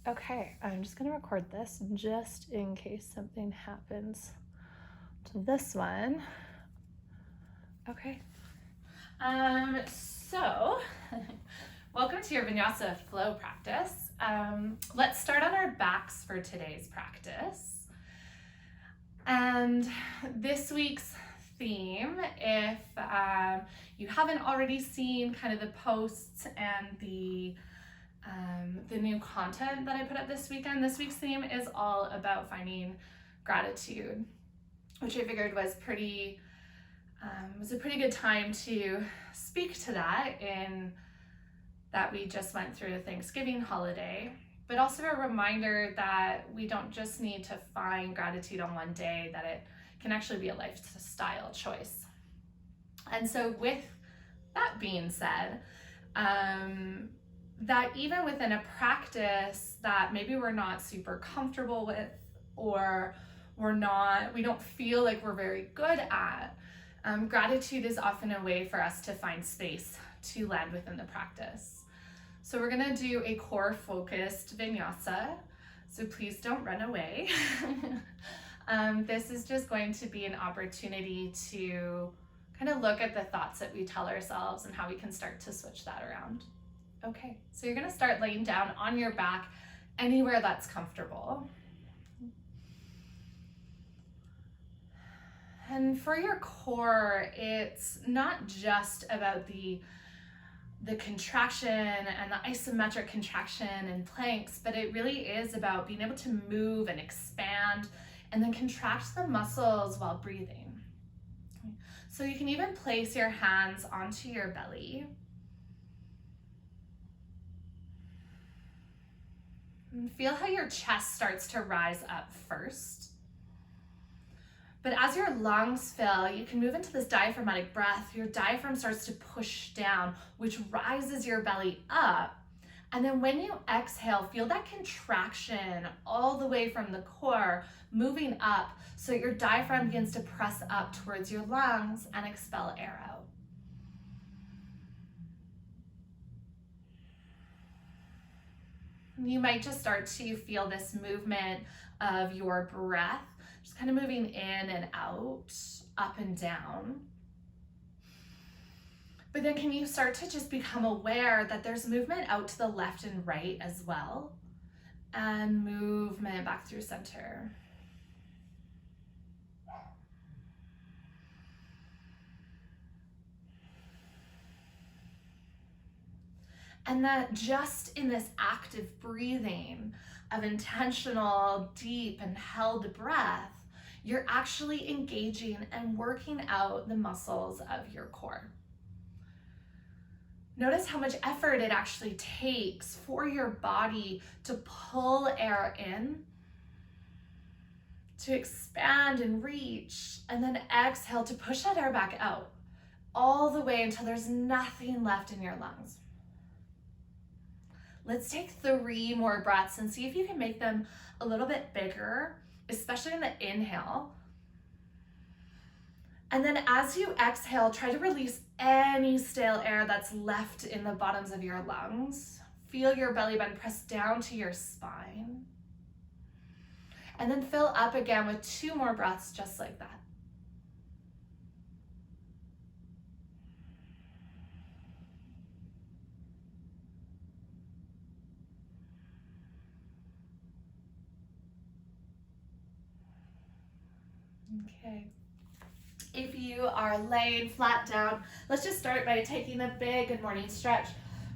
Okay, I'm just gonna record this just in case something happens to this one. Okay. So welcome to your Vinyasa flow practice. Let's start on our backs for today's practice. And this week's theme, if you haven't already seen kind of the posts and the new content that I put up this weekend, this week's theme is all about finding gratitude, which I figured was a pretty good time to speak to that, in that we just went through the Thanksgiving holiday, but also a reminder that we don't just need to find gratitude on one day, that it can actually be a lifestyle choice. And so with that being said, that even within a practice that maybe we're not super comfortable with, or we don't feel like we're very good at, gratitude is often a way for us to find space to land within the practice. So we're gonna do a core focused vinyasa, so please don't run away. This is just going to be an opportunity to kind of look at the thoughts that we tell ourselves and how we can start to switch that around. Okay, so you're gonna start laying down on your back anywhere that's comfortable. And for your core, it's not just about the contraction and the isometric contraction and planks, but it really is about being able to move and expand and then contract the muscles while breathing. So you can even place your hands onto your belly. And feel how your chest starts to rise up first. But as your lungs fill, you can move into this diaphragmatic breath. Your diaphragm starts to push down, which rises your belly up. And then when you exhale, feel that contraction all the way from the core, moving up, so your diaphragm begins to press up towards your lungs and expel air out. You might just start to feel this movement of your breath, just kind of moving in and out, up and down. But then can you start to just become aware that there's movement out to the left and right as well, and movement back through center. And that just in this active breathing of intentional, deep, and held breath, you're actually engaging and working out the muscles of your core. Notice how much effort it actually takes for your body to pull air in, to expand and reach, and then exhale to push that air back out all the way until there's nothing left in your lungs. Let's take 3 more breaths and see if you can make them a little bit bigger, especially in the inhale. And then as you exhale, try to release any stale air that's left in the bottoms of your lungs. Feel your belly button press down to your spine. And then fill up again with 2 more breaths just like that. Okay. If you are laying flat down, let's just start by taking a big good morning stretch,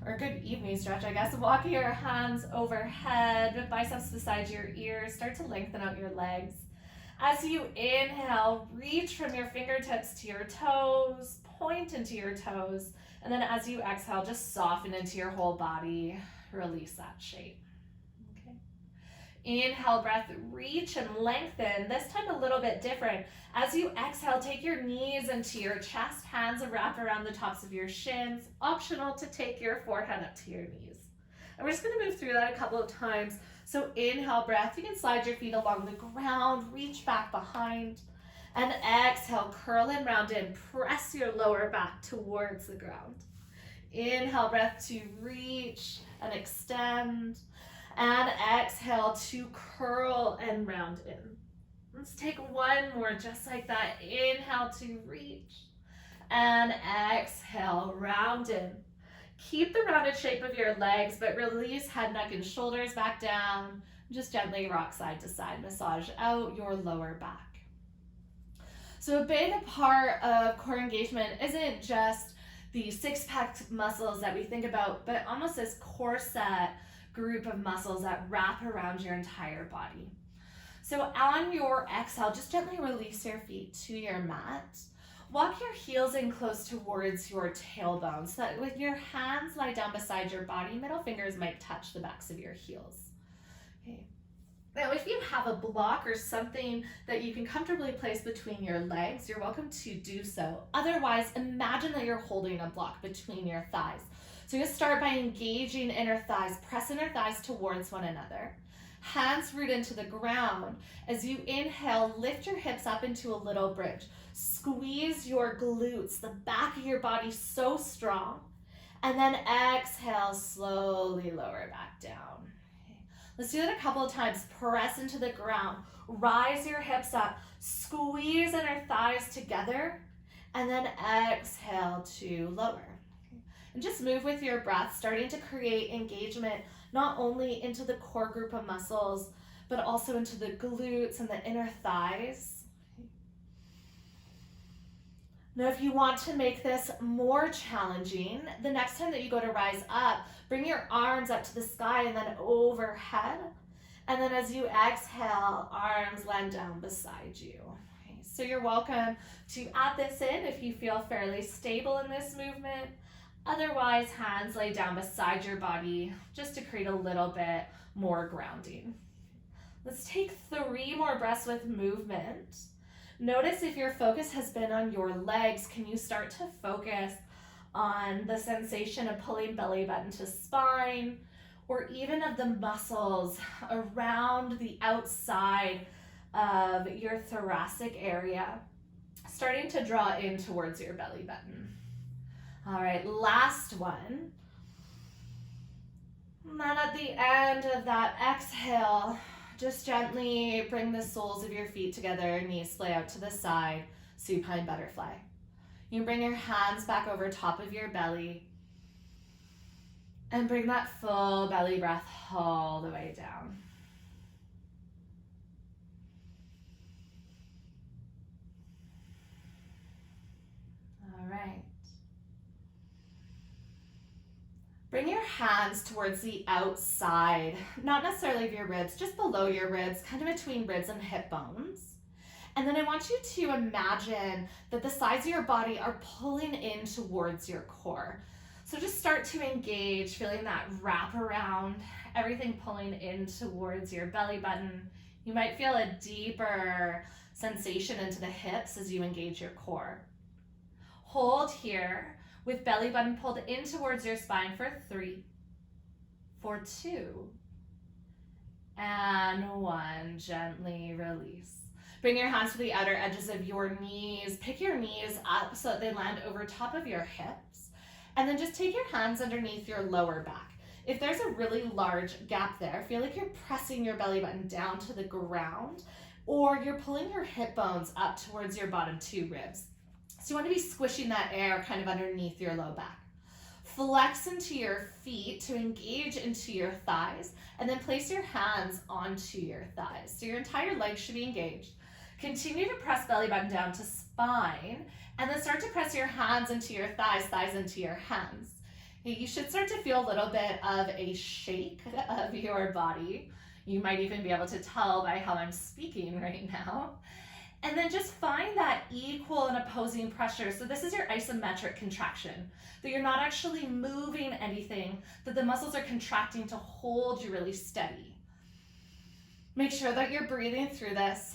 or good evening stretch, I guess. Walking your hands overhead, biceps beside your ears. Start to lengthen out your legs. As you inhale, reach from your fingertips to your toes, point into your toes, and then as you exhale, just soften into your whole body. Release that shape. Inhale, breath, reach and lengthen. This time a little bit different. As you exhale, take your knees into your chest, hands wrap around the tops of your shins. Optional to take your forehead up to your knees. And we're just gonna move through that a couple of times. So inhale, breath, you can slide your feet along the ground, reach back behind. And exhale, curl and round in, press your lower back towards the ground. Inhale, breath to reach and extend. And exhale to curl and round in. Let's take one more just like that. Inhale to reach. And exhale, round in. Keep the rounded shape of your legs, but release head, neck, and shoulders back down. Just gently rock side to side. Massage out your lower back. So a big part of core engagement isn't just the six-pack muscles that we think about, but almost this corset group of muscles that wrap around your entire body. So on your exhale, just gently release your feet to your mat. Walk your heels in close towards your tailbone so that when your hands lie down beside your body, middle fingers might touch the backs of your heels. Okay. Now, if you have a block or something that you can comfortably place between your legs, you're welcome to do so. Otherwise, imagine that you're holding a block between your thighs. So you're going to start by engaging inner thighs, press inner thighs towards one another. Hands root into the ground. As you inhale, lift your hips up into a little bridge. Squeeze your glutes, the back of your body so strong. And then exhale, slowly lower back down. Okay. Let's do that a couple of times. Press into the ground. Rise your hips up. Squeeze inner thighs together. And then exhale to lower. Okay. And just move with your breath, starting to create engagement not only into the core group of muscles, but also into the glutes and the inner thighs. Now, if you want to make this more challenging, the next time that you go to rise up, bring your arms up to the sky and then overhead. And then as you exhale, arms land down beside you. Okay, so you're welcome to add this in if you feel fairly stable in this movement. Otherwise, hands lay down beside your body just to create a little bit more grounding. Let's take 3 more breaths with movement. Notice if your focus has been on your legs, can you start to focus on the sensation of pulling belly button to spine, or even of the muscles around the outside of your thoracic area, starting to draw in towards your belly button. All right, last one. And then at the end of that exhale, just gently bring the soles of your feet together, knees splay out to the side, supine butterfly. You can bring your hands back over top of your belly and bring that full belly breath all the way down. All right. Bring your hands towards the outside, not necessarily of your ribs, just below your ribs, kind of between ribs and hip bones. And then I want you to imagine that the sides of your body are pulling in towards your core. So just start to engage, feeling that wrap around, everything pulling in towards your belly button. You might feel a deeper sensation into the hips as you engage your core. Hold here with belly button pulled in towards your spine for 3, for 2, and 1. Gently release. Bring your hands to the outer edges of your knees. Pick your knees up so that they land over top of your hips. And then just take your hands underneath your lower back. If there's a really large gap there, feel like you're pressing your belly button down to the ground, or you're pulling your hip bones up towards your bottom 2 ribs. So you want to be squishing that air kind of underneath your low back. Flex into your feet to engage into your thighs, and then place your hands onto your thighs. So your entire leg should be engaged. Continue to press belly button down to spine, and then start to press your hands into your thighs, thighs into your hands. You should start to feel a little bit of a shake of your body. You might even be able to tell by how I'm speaking right now. And then just find that equal and opposing pressure. So this is your isometric contraction, that you're not actually moving anything, that the muscles are contracting to hold you really steady. Make sure that you're breathing through this.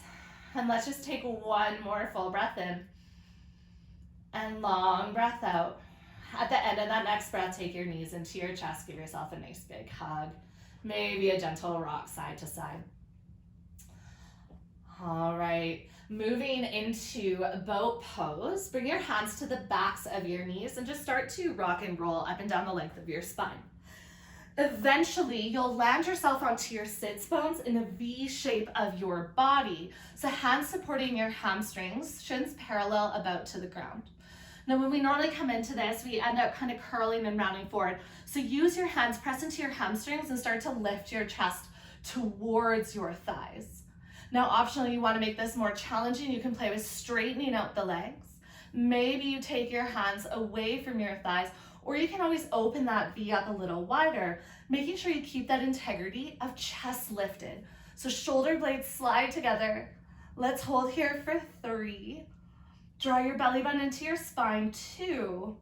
And let's just take 1 more full breath in. And long breath out. At the end of that next breath, take your knees into your chest. Give yourself a nice big hug. Maybe a gentle rock side to side. All right, moving into boat pose. Bring your hands to the backs of your knees and just start to rock and roll up and down the length of your spine. Eventually, you'll land yourself onto your sits bones in a V shape of your body. So hands supporting your hamstrings, shins parallel about to the ground. Now, when we normally come into this, we end up kind of curling and rounding forward. So use your hands, press into your hamstrings and start to lift your chest towards your thighs. Now, optionally, you want to make this more challenging. You can play with straightening out the legs. Maybe you take your hands away from your thighs, or you can always open that V up a little wider, making sure you keep that integrity of chest lifted. So shoulder blades slide together. Let's hold here for 3. Draw your belly button into your spine, 2.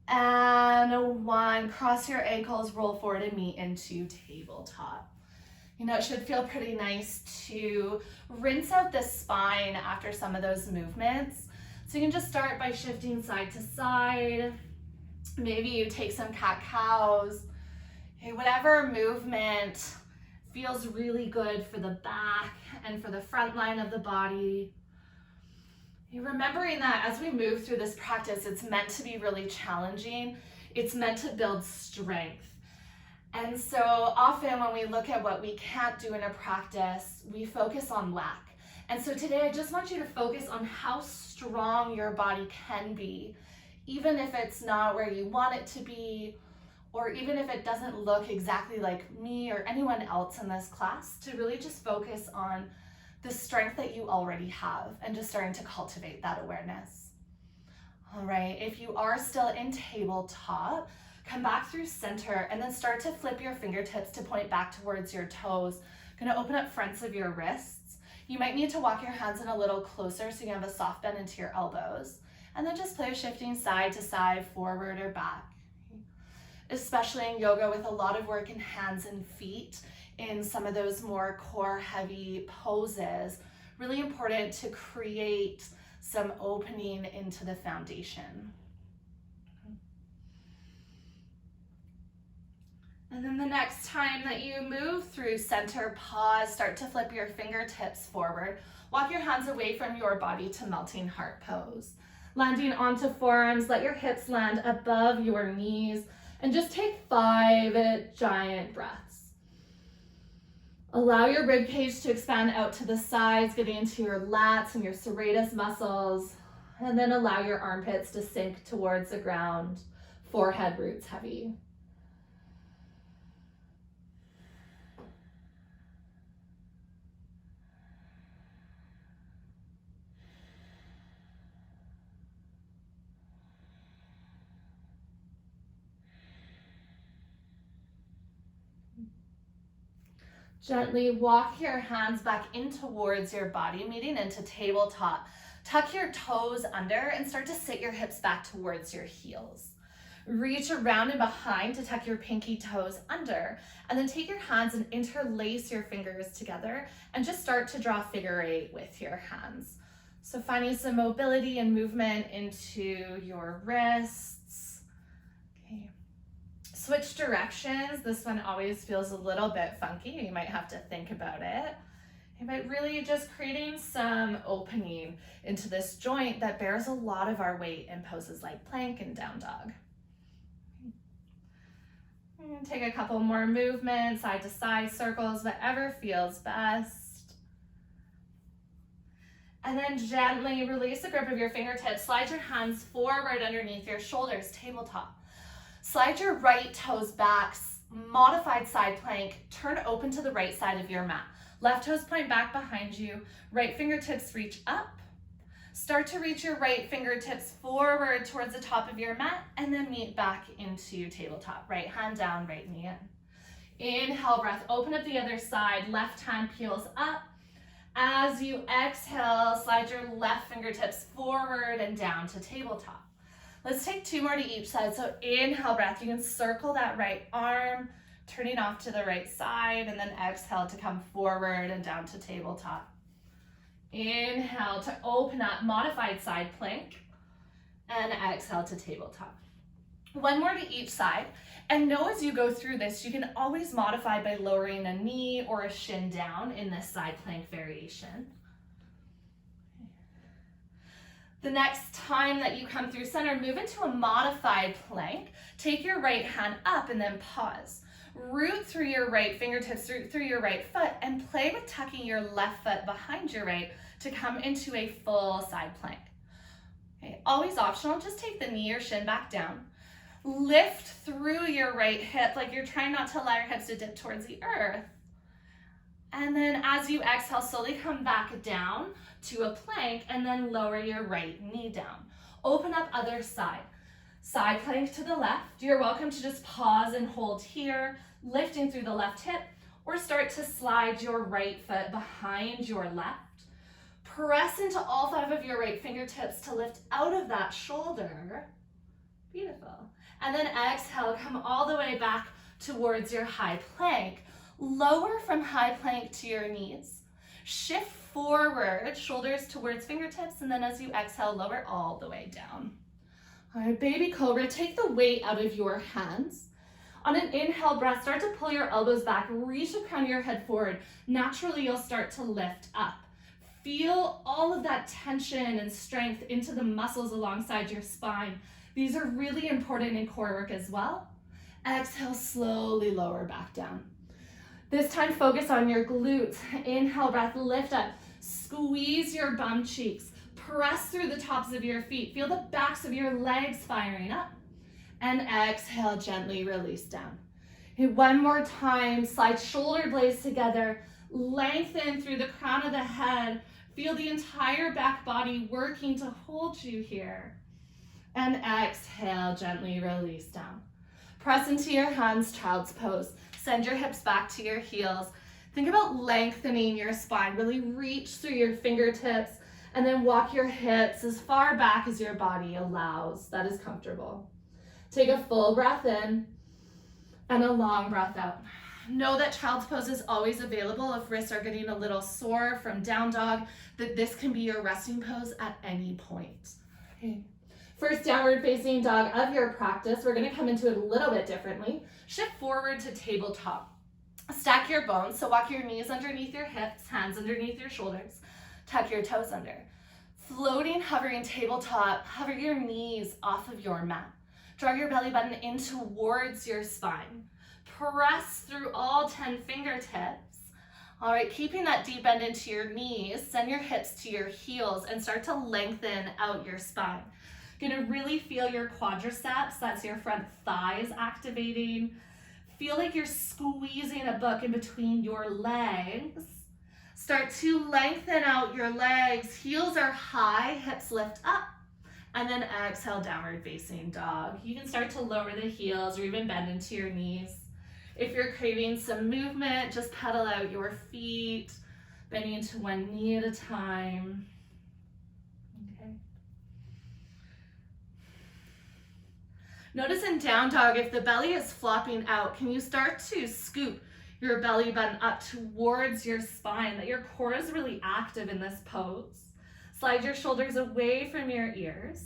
And 1. Cross your ankles, roll forward and meet into tabletop. You know, it should feel pretty nice to rinse out the spine after some of those movements. So you can just start by shifting side to side. Maybe you take some cat-cows. Okay, whatever movement feels really good for the back and for the front line of the body. Remembering that as we move through this practice, it's meant to be really challenging. It's meant to build strength. And so often when we look at what we can't do in a practice, we focus on lack. And so today I just want you to focus on how strong your body can be, even if it's not where you want it to be, or even if it doesn't look exactly like me or anyone else in this class, to really just focus on the strength that you already have and just starting to cultivate that awareness. All right, if you are still in tabletop, come back through center and then start to flip your fingertips to point back towards your toes. Gonna open up fronts of your wrists. You might need to walk your hands in a little closer so you have a soft bend into your elbows. And then just play shifting side to side, forward or back. Especially in yoga with a lot of work in hands and feet, in some of those more core heavy poses, really important to create some opening into the foundation. And then the next time that you move through center, pause, start to flip your fingertips forward. Walk your hands away from your body to melting heart pose. Landing onto forearms, let your hips land above your knees, and just take 5 giant breaths. Allow your rib cage to expand out to the sides, getting into your lats and your serratus muscles, and then allow your armpits to sink towards the ground, forehead roots heavy. Gently walk your hands back in towards your body, meeting into tabletop. Tuck your toes under and start to sit your hips back towards your heels. Reach around and behind to tuck your pinky toes under, and then take your hands and interlace your fingers together and just start to draw figure 8 with your hands. So finding some mobility and movement into your wrists. Okay. Switch directions. This one always feels a little bit funky. You might have to think about it. But really just creating some opening into this joint that bears a lot of our weight in poses like plank and down dog. And take a couple more movements, side to side circles, whatever feels best. And then gently release the grip of your fingertips. Slide your hands forward underneath your shoulders, tabletop. Slide your right toes back, modified side plank, turn open to the right side of your mat. Left toes point back behind you, right fingertips reach up. Start to reach your right fingertips forward towards the top of your mat and then meet back into tabletop. Right hand down, right knee in. Inhale, breath, open up the other side, left hand peels up. As you exhale, slide your left fingertips forward and down to tabletop. Let's take 2 more to each side. So inhale, breath. You can circle that right arm, turning off to the right side, and then exhale to come forward and down to tabletop. Inhale to open up, modified side plank, and exhale to tabletop. 1 more to each side. And know as you go through this, you can always modify by lowering a knee or a shin down in this side plank variation. The next time that you come through center, move into a modified plank. Take your right hand up and then pause. Root through your right fingertips, root through your right foot, and play with tucking your left foot behind your right to come into a full side plank. Okay, always optional, just take the knee or shin back down. Lift through your right hip like you're trying not to allow your hips to dip towards the earth. And then as you exhale, slowly come back down to a plank and then lower your right knee down. Open up other side. Side plank to the left. You're welcome to just pause and hold here, lifting through the left hip, or start to slide your right foot behind your left. Press into all 5 of your right fingertips to lift out of that shoulder. Beautiful. And then exhale, come all the way back towards your high plank. Lower from high plank to your knees. Shift forward, shoulders towards fingertips, and then as you exhale, lower all the way down. All right, baby cobra, take the weight out of your hands. On an inhale breath, start to pull your elbows back, reach the crown of your head forward. Naturally, you'll start to lift up. Feel all of that tension and strength into the muscles alongside your spine. These are really important in core work as well. Exhale, slowly lower back down. This time, focus on your glutes. Inhale, breath, lift up. Squeeze your bum cheeks. Press through the tops of your feet. Feel the backs of your legs firing up. And exhale, gently release down. Okay, one more time, slide shoulder blades together. Lengthen through the crown of the head. Feel the entire back body working to hold you here. And exhale, gently release down. Press into your hands, child's pose. Send your hips back to your heels. Think about lengthening your spine. Really reach through your fingertips and then walk your hips as far back as your body allows. That is comfortable. Take a full breath in and a long breath out. Know that child's pose is always available if wrists are getting a little sore from down dog, that this can be your resting pose at any point. Okay. First downward facing dog of your practice. We're gonna come into it a little bit differently. Shift forward to tabletop. Stack your bones, so walk your knees underneath your hips, hands underneath your shoulders. Tuck your toes under. Floating, hovering tabletop, hover your knees off of your mat. Draw your belly button in towards your spine. Press through all 10 fingertips. All right, keeping that deep bend into your knees, send your hips to your heels and start to lengthen out your spine. Gonna really feel your quadriceps, that's your front thighs activating. Feel like you're squeezing a book in between your legs. Start to lengthen out your legs. Heels are high, hips lift up. And then exhale, downward facing dog. You can start to lower the heels or even bend into your knees. If you're craving some movement, just pedal out your feet, bending into one knee at a time. Okay. Notice in down dog, if the belly is flopping out, can you start to scoop your belly button up towards your spine, that your core is really active in this pose. Slide your shoulders away from your ears.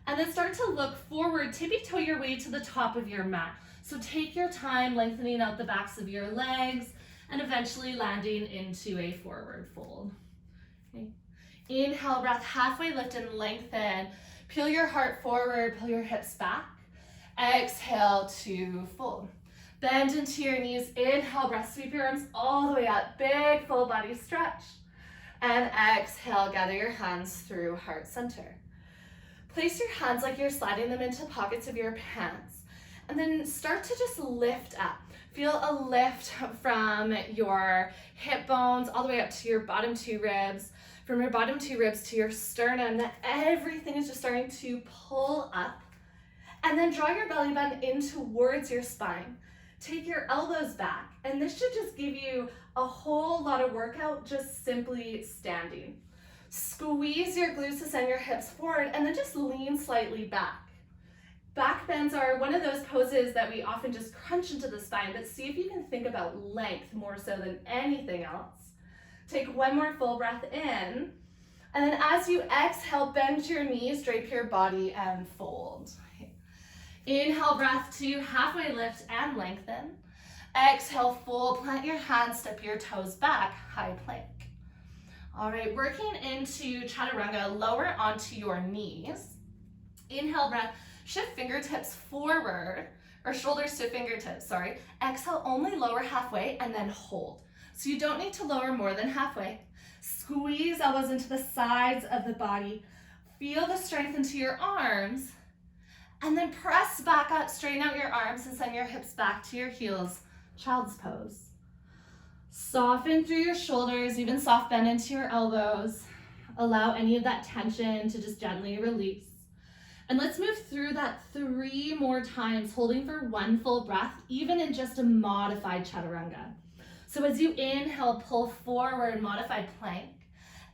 And then start to look forward, tippy toe your way to the top of your mat. So take your time lengthening out the backs of your legs and eventually landing into a forward fold. Okay. Inhale, breath, halfway lift and lengthen. Peel your heart forward, pull your hips back. Exhale to fold. Bend into your knees. Inhale, breath, sweep your arms all the way up. Big full body stretch. And exhale, gather your hands through heart center. Place your hands like you're sliding them into pockets of your pants. And then start to just lift up. Feel a lift from your hip bones all the way up to your bottom 2 ribs. From your bottom 2 ribs to your sternum, that everything is just starting to pull up. And then draw your belly button in towards your spine. Take your elbows back. And this should just give you a whole lot of workout just simply standing. Squeeze your glutes to send your hips forward and then just lean slightly back. Back bends are one of those poses that we often just crunch into the spine, but see if you can think about length more so than anything else. Take one more full breath in, and then as you exhale, bend your knees, drape your body, and fold. Inhale, breath 2, halfway lift and lengthen. Exhale, fold, plant your hands, step your toes back, high plank. All right, working into chaturanga, lower onto your knees. Inhale, breath, shift fingertips forward, or shoulders to fingertips, sorry. Exhale, only lower halfway and then hold. So you don't need to lower more than halfway. Squeeze elbows into the sides of the body. Feel the strength into your arms. And then press back up, straighten out your arms and send your hips back to your heels. Child's pose. Soften through your shoulders, even soft bend into your elbows. Allow any of that tension to just gently release. And let's move through that 3 more times, holding for 1 full breath, even in just a modified chaturanga. So as you inhale, pull forward, modified plank.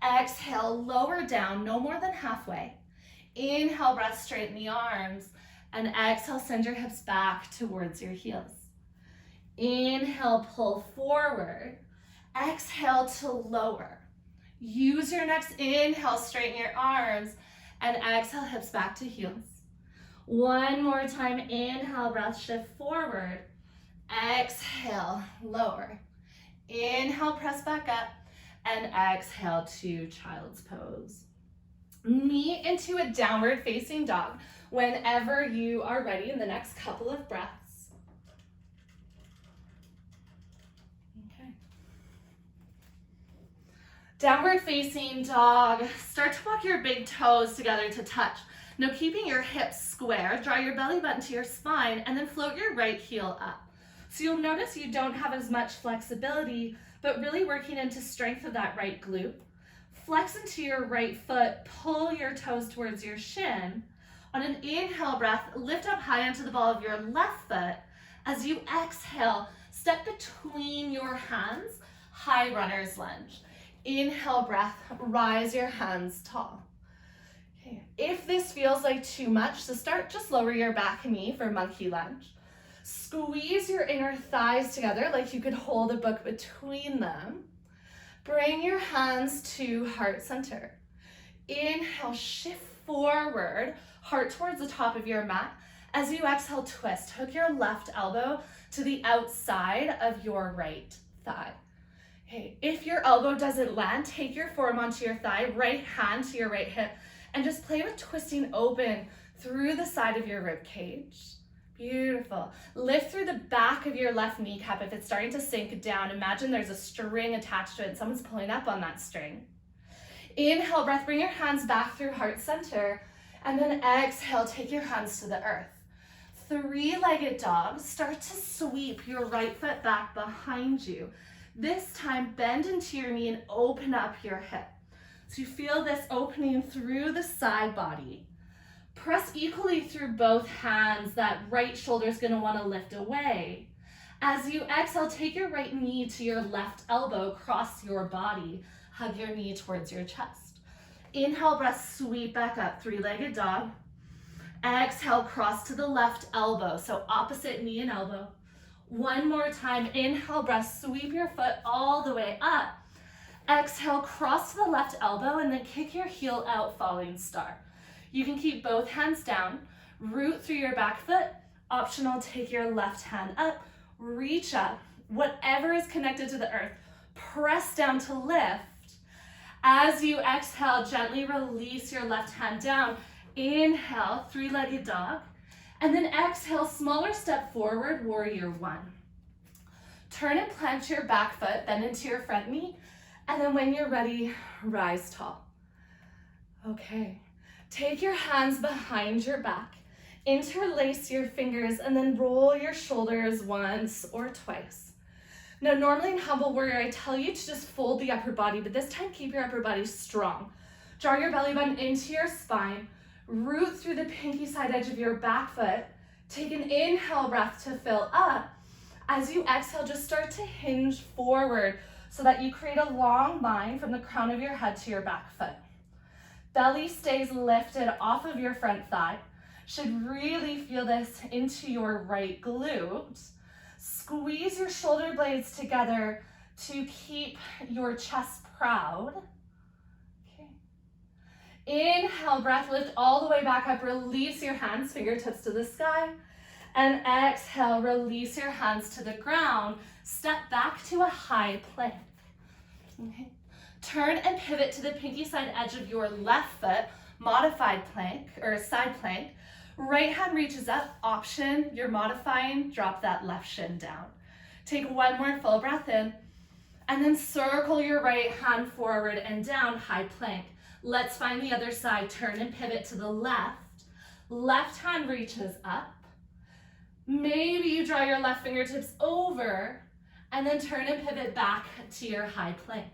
Exhale, lower down, no more than halfway. Inhale, breath, straighten the arms. And exhale, send your hips back towards your heels. Inhale, pull forward. Exhale to lower. Use your next inhale, straighten your arms. And exhale, hips back to heels. 1 more time, inhale, breath, shift forward. Exhale, lower. Inhale, press back up. And exhale to child's pose. Knee into a downward facing dog whenever you are ready in the next couple of breaths. Downward facing dog. Start to walk your big toes together to touch. Now keeping your hips square, draw your belly button to your spine and then float your right heel up. So you'll notice you don't have as much flexibility, but really working into strength of that right glute. Flex into your right foot, pull your toes towards your shin. On an inhale breath, lift up high onto the ball of your left foot. As you exhale, step between your hands, high runner's lunge. Inhale, breath, rise your hands tall. Okay. If this feels like too much, so just lower your back knee for monkey lunge. Squeeze your inner thighs together like you could hold a book between them. Bring your hands to heart center. Inhale, shift forward, heart towards the top of your mat. As you exhale, twist. Hook your left elbow to the outside of your right thigh. Okay, if your elbow doesn't land, take your forearm onto your thigh, right hand to your right hip, and just play with twisting open through the side of your rib cage. Beautiful. Lift through the back of your left kneecap. If it's starting to sink down, imagine there's a string attached to it. Someone's pulling up on that string. Inhale, breath, bring your hands back through heart center, and then exhale, take your hands to the earth. 3-legged dog. Start to sweep your right foot back behind you. This time, bend into your knee and open up your hip. So you feel this opening through the side body. Press equally through both hands. That right shoulder is going to want to lift away. As you exhale, take your right knee to your left elbow, cross your body. Hug your knee towards your chest. Inhale, breath, sweep back up, 3-legged dog. Exhale, cross to the left elbow, so opposite knee and elbow. 1 more time, inhale, breath, sweep your foot all the way up. Exhale, cross to the left elbow and then kick your heel out, falling star. You can keep both hands down, root through your back foot. Optional, take your left hand up, reach up, whatever is connected to the earth. Press down to lift. As you exhale, gently release your left hand down. Inhale, 3-legged dog. And then exhale, smaller step forward, warrior 1. Turn and plant your back foot, bend into your front knee. And then when you're ready, rise tall. Okay, take your hands behind your back, interlace your fingers, and then roll your shoulders once or twice. Now, normally in Humble Warrior, I tell you to just fold the upper body, but this time keep your upper body strong. Draw your belly button into your spine, root through the pinky side edge of your back foot. Take an inhale breath to fill up. As you exhale, just start to hinge forward so that you create a long line from the crown of your head to your back foot. Belly stays lifted off of your front thigh. Should really feel this into your right glute. Squeeze your shoulder blades together to keep your chest proud. Okay. Inhale, breath, lift all the way back up. Release your hands, fingertips to the sky. And exhale, release your hands to the ground. Step back to a high plank. Okay. Turn and pivot to the pinky side edge of your left foot, modified plank or side plank. Right hand reaches up, option, you're modifying, drop that left shin down. Take one more full breath in, and then circle your right hand forward and down, high plank. Let's find the other side. Turn and pivot to the left. Left hand reaches up. Maybe you draw your left fingertips over, and then turn and pivot back to your high plank.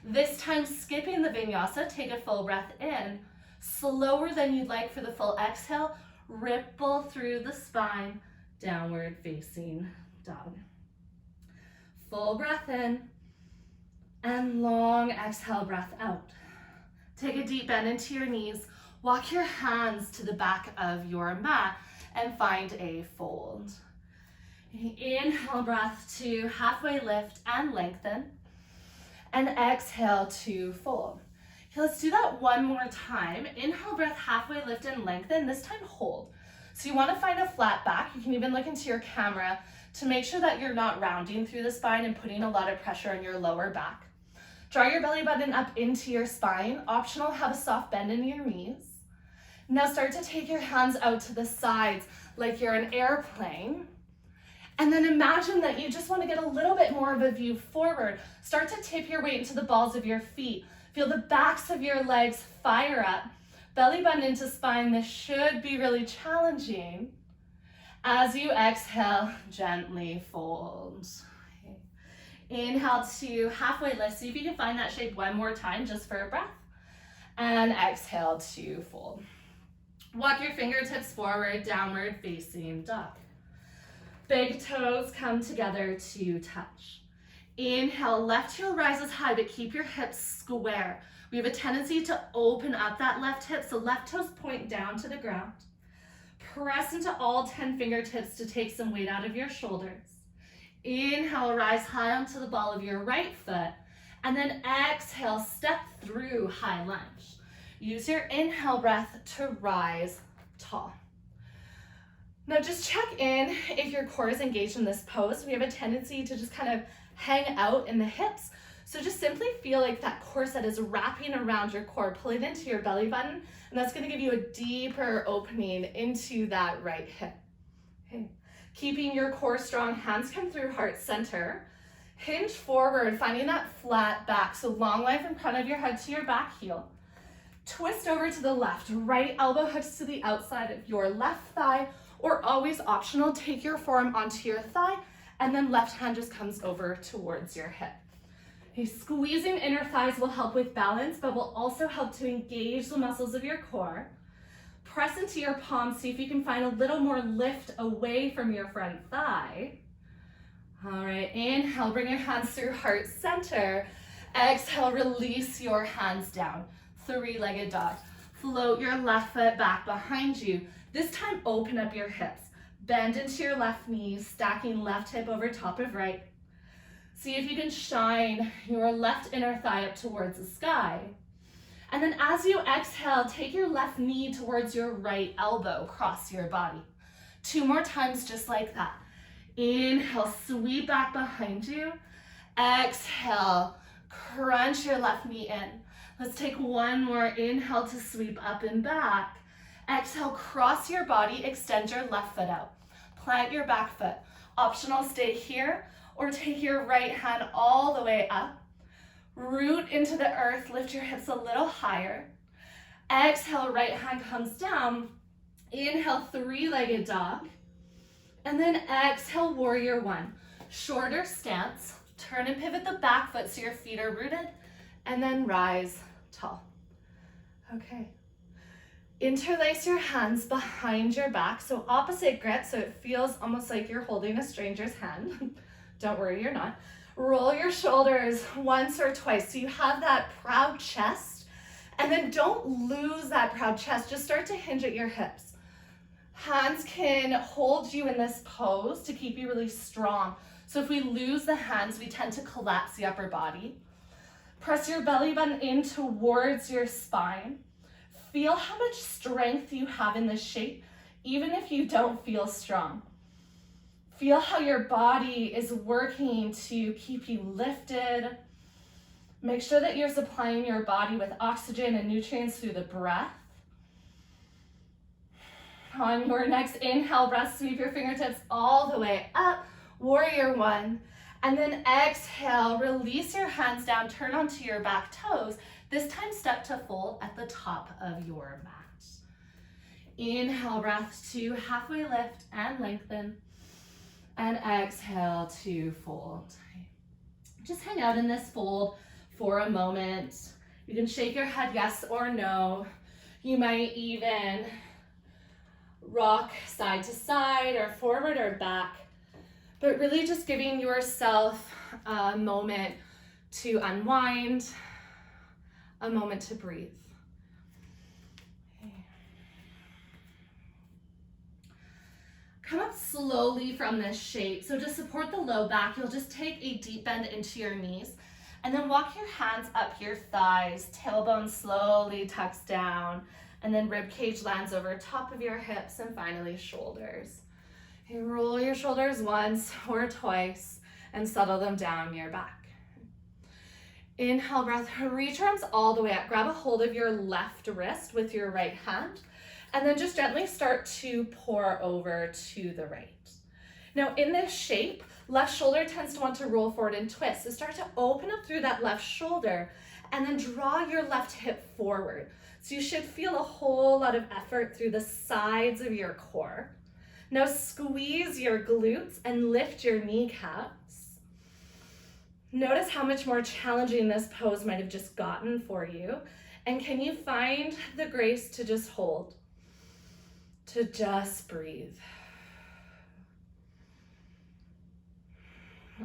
This time, skipping the vinyasa, take a full breath in. Slower than you'd like for the full exhale. Ripple through the spine, downward facing dog. Full breath in, and long exhale, breath out. Take a deep bend into your knees. Walk your hands to the back of your mat and find a fold. Inhale, breath to halfway lift and lengthen. And exhale to fold. Okay, let's do that one more time. Inhale, breath, halfway lift and lengthen. This time, hold. So you want to find a flat back. You can even look into your camera to make sure that you're not rounding through the spine and putting a lot of pressure on your lower back. Draw your belly button up into your spine. Optional, have a soft bend in your knees. Now start to take your hands out to the sides like you're an airplane. And then imagine that you just want to get a little bit more of a view forward. Start to tip your weight into the balls of your feet. Feel the backs of your legs fire up. Belly button into spine. This should be really challenging. As you exhale, gently fold. Okay. Inhale to halfway lift. See if you can find that shape one more time just for a breath. And exhale to fold. Walk your fingertips forward, downward facing dog. Big toes come together to touch. Inhale, left heel rises high, but keep your hips square. We have a tendency to open up that left hip, so left toes point down to the ground. Press into all 10 fingertips to take some weight out of your shoulders. Inhale, rise high onto the ball of your right foot, and then exhale, step through high lunge. Use your inhale breath to rise tall. Now just check in if your core is engaged in this pose. We have a tendency to just kind of hang out in the hips. So just simply feel like that corset is wrapping around your core, pull it into your belly button, and that's gonna give you a deeper opening into that right hip. Okay. Keeping your core strong, hands come through heart center. Hinge forward, finding that flat back. So long line from front of your head to your back heel. Twist over to the left, right elbow hooks to the outside of your left thigh, or always optional, take your forearm onto your thigh, and then left hand just comes over towards your hip. Okay, squeezing inner thighs will help with balance, but will also help to engage the muscles of your core. Press into your palms, see if you can find a little more lift away from your front thigh. All right, inhale, bring your hands through heart center. Exhale, release your hands down. Three-legged dog. Float your left foot back behind you. This time, open up your hips. Bend into your left knee, stacking left hip over top of right. See if you can shine your left inner thigh up towards the sky. And then as you exhale, take your left knee towards your right elbow, cross your body. 2 more times just like that. Inhale, sweep back behind you. Exhale, crunch your left knee in. Let's take one more inhale to sweep up and back. Exhale, cross your body, extend your left foot out. Plant your back foot. Optional, stay here, or take your right hand all the way up. Root into the earth, lift your hips a little higher. Exhale, right hand comes down. Inhale, three-legged dog. And then exhale, warrior one. Shorter stance. Turn and pivot the back foot so your feet are rooted. And then rise tall. Okay. Interlace your hands behind your back, so opposite grip, so it feels almost like you're holding a stranger's hand. Don't worry, you're not. Roll your shoulders once or twice so you have that proud chest, and then don't lose that proud chest. Just start to hinge at your hips. Hands can hold you in this pose to keep you really strong. So if we lose the hands, we tend to collapse the upper body. Press your belly button in towards your spine. Feel how much strength you have in this shape, even if you don't feel strong. Feel how your body is working to keep you lifted. Make sure that you're supplying your body with oxygen and nutrients through the breath. On your next inhale breath, sweep your fingertips all the way up, warrior one. And then exhale, release your hands down, turn onto your back toes. This time step to fold at the top of your mat. Inhale, breath to halfway lift and lengthen. And exhale to fold. Just hang out in this fold for a moment. You can shake your head yes or no. You might even rock side to side or forward or back, but really just giving yourself a moment to unwind, a moment to breathe. Come up slowly from this shape. So to support the low back, you'll just take a deep bend into your knees and then walk your hands up your thighs. Tailbone slowly tucks down and then rib cage lands over top of your hips and finally shoulders. Okay, roll your shoulders once or twice and settle them down your back. Inhale, breath, reach arms all the way up. Grab a hold of your left wrist with your right hand. And then just gently start to pour over to the right. Now in this shape, left shoulder tends to want to roll forward and twist. So start to open up through that left shoulder and then draw your left hip forward. So you should feel a whole lot of effort through the sides of your core. Now squeeze your glutes and lift your kneecaps. Notice how much more challenging this pose might have just gotten for you. And can you find the grace to just hold? To just breathe.